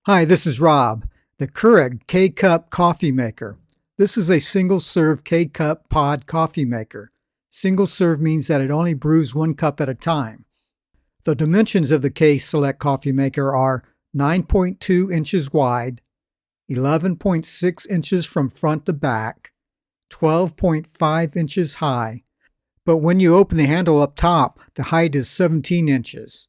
Hi, this is Rob, the Keurig K-Cup coffee maker. This is a single-serve K-Cup pod coffee maker. Single-serve means that it only brews 1 cup at a time. The dimensions of the K-Select coffee maker are 9.2 inches wide, 11.6 inches from front to back, 12.5 inches high. But when you open the handle up top, the height is 17 inches.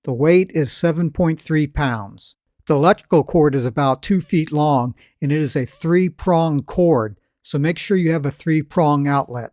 The weight is 7.3 pounds. The electrical cord is about 2 feet long, and it is a 3-prong cord, so make sure you have a 3-prong outlet.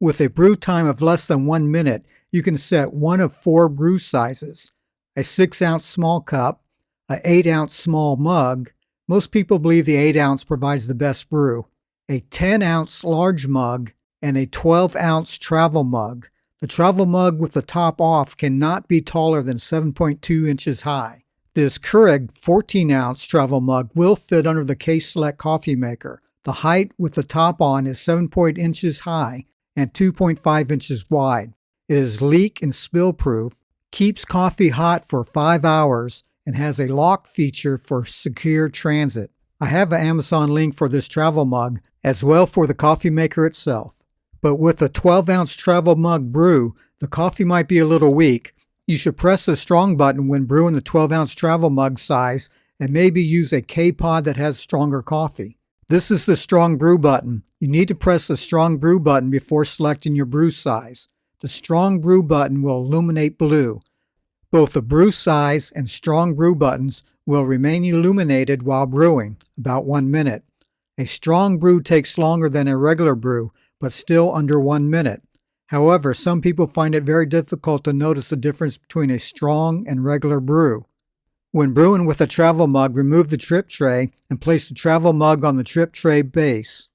With a brew time of less than 1 minute, you can set one of 4 brew sizes: a 6-ounce small cup, a 8-ounce small mug. Most people believe the 8-ounce provides the best brew, a 10-ounce large mug, and a 12-ounce travel mug. The travel mug with the top off cannot be taller than 7.2 inches high. This Keurig 14-ounce travel mug will fit under the K-Select coffee maker. The height with the top on is 7.8 inches high and 2.5 inches wide. It is leak and spill proof, keeps coffee hot for 5 hours, and has a lock feature for secure transit. I have an Amazon link for this travel mug as well for the coffee maker itself. But with a 12-ounce travel mug brew, the coffee might be a little weak. You should press the strong button when brewing the 12-ounce travel mug size and maybe use a K-Pod that has stronger coffee. This is the strong brew button. You need to press the strong brew button before selecting your brew size. The strong brew button will illuminate blue. Both the brew size and strong brew buttons will remain illuminated while brewing, about 1 minute. A strong brew takes longer than a regular brew, but still under 1 minute. However, some people find it very difficult to notice the difference between a strong and regular brew. When brewing with a travel mug, remove the drip tray and place the travel mug on the drip tray base.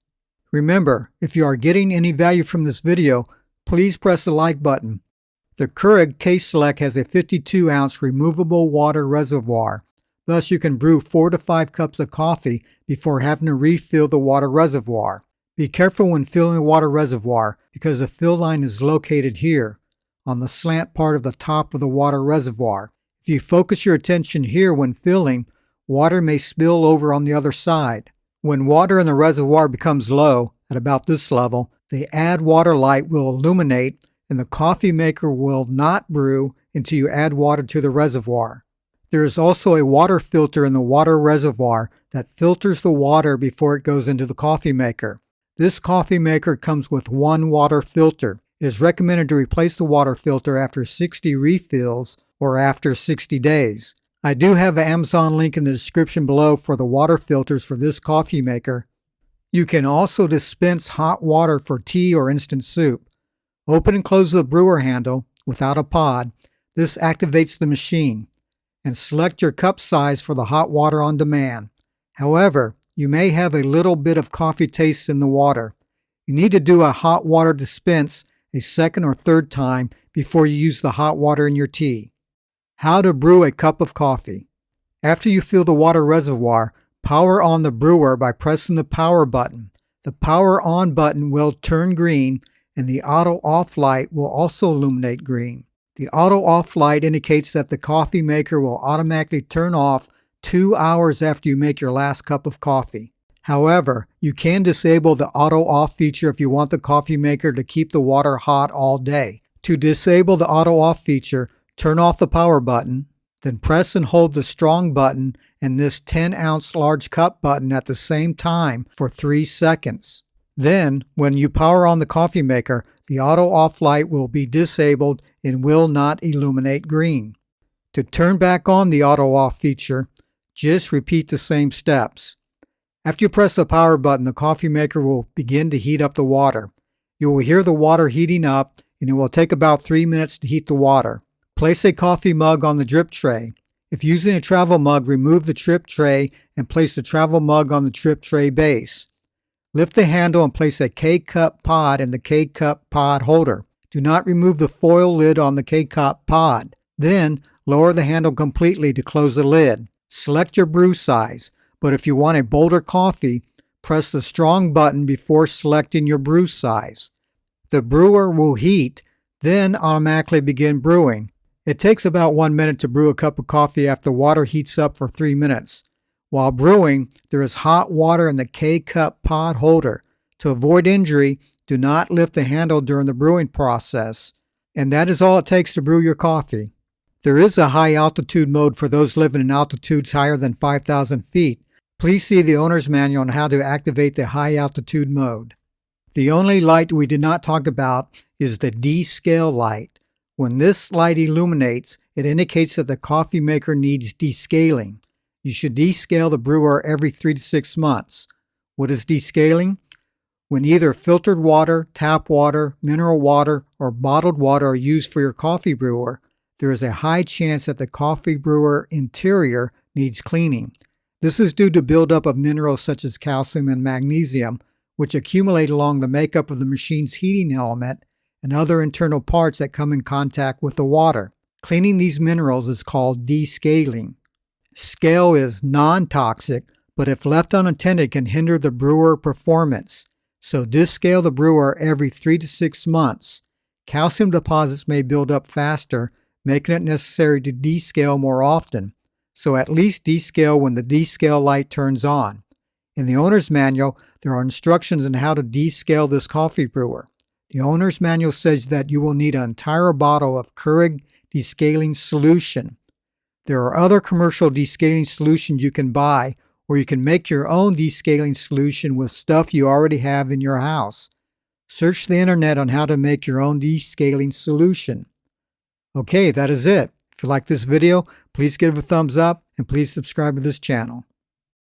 Remember, if you are getting any value from this video, please press the like button. The Keurig K-Select has a 52-ounce removable water reservoir. Thus, you can brew 4 to 5 cups of coffee before having to refill the water reservoir. Be careful when filling the water reservoir because the fill line is located here, on the slant part of the top of the water reservoir. If you focus your attention here when filling, water may spill over on the other side. When water in the reservoir becomes low, at about this level, the add water light will illuminate and the coffee maker will not brew until you add water to the reservoir. There is also a water filter in the water reservoir that filters the water before it goes into the coffee maker. This coffee maker comes with 1 water filter. It is recommended to replace the water filter after 60 refills or after 60 days. I do have an Amazon link in the description below for the water filters for this coffee maker. You can also dispense hot water for tea or instant soup. Open and close the brewer handle without a pod. This activates the machine. And select your cup size for the hot water on demand. However, you may have a little bit of coffee taste in the water. You need to do a hot water dispense a second or third time before you use the hot water in your tea. How to brew a cup of coffee. After you fill the water reservoir, power on the brewer by pressing the power button. The power on button will turn green and the auto off light will also illuminate green. The auto off light indicates that the coffee maker will automatically turn off 2 hours after you make your last cup of coffee. However, you can disable the auto off feature if you want the coffee maker to keep the water hot all day. To disable the auto off feature, turn off the power button, then press and hold the strong button and this 10-ounce large cup button at the same time for 3 seconds. Then, when you power on the coffee maker, the auto off light will be disabled and will not illuminate green. To turn back on the auto off feature, just repeat the same steps. After you press the power button, the coffee maker will begin to heat up the water. You will hear the water heating up, and it will take about 3 minutes to heat the water. Place a coffee mug on the drip tray. If using a travel mug, remove the drip tray and place the travel mug on the drip tray base. Lift the handle and place a K-Cup pod in the K-Cup pod holder. Do not remove the foil lid on the K-Cup pod. Then, lower the handle completely to close the lid. Select your brew size, but if you want a bolder coffee, press the strong button before selecting your brew size. The brewer will heat, then automatically begin brewing. It takes about 1 minute to brew a cup of coffee after water heats up for 3 minutes. While brewing, there is hot water in the K-cup pod holder. To avoid injury, do not lift the handle during the brewing process. And that is all it takes to brew your coffee. There is a high altitude mode for those living in altitudes higher than 5,000 feet. Please see the owner's manual on how to activate the high altitude mode. The only light we did not talk about is the Descale Light. When this light illuminates, it indicates that the coffee maker needs descaling. You should descale the brewer every 3 to 6 months. What is descaling? When either filtered water, tap water, mineral water, or bottled water are used for your coffee brewer, there is a high chance that the coffee brewer interior needs cleaning. This is due to buildup of minerals such as calcium and magnesium, which accumulate along the makeup of the machine's heating element and other internal parts that come in contact with the water. Cleaning these minerals is called descaling. Scale is non-toxic, but if left unattended can hinder the brewer performance. So descale the brewer every 3 to 6 months. Calcium deposits may build up faster, making it necessary to descale more often. So at least descale when the descale light turns on. In the owner's manual, there are instructions on how to descale this coffee brewer. The owner's manual says that you will need an entire bottle of Keurig descaling solution. There are other commercial descaling solutions you can buy, or you can make your own descaling solution with stuff you already have in your house. Search the internet on how to make your own descaling solution. Okay, that is it. If you like this video, please give it a thumbs up and please subscribe to this channel.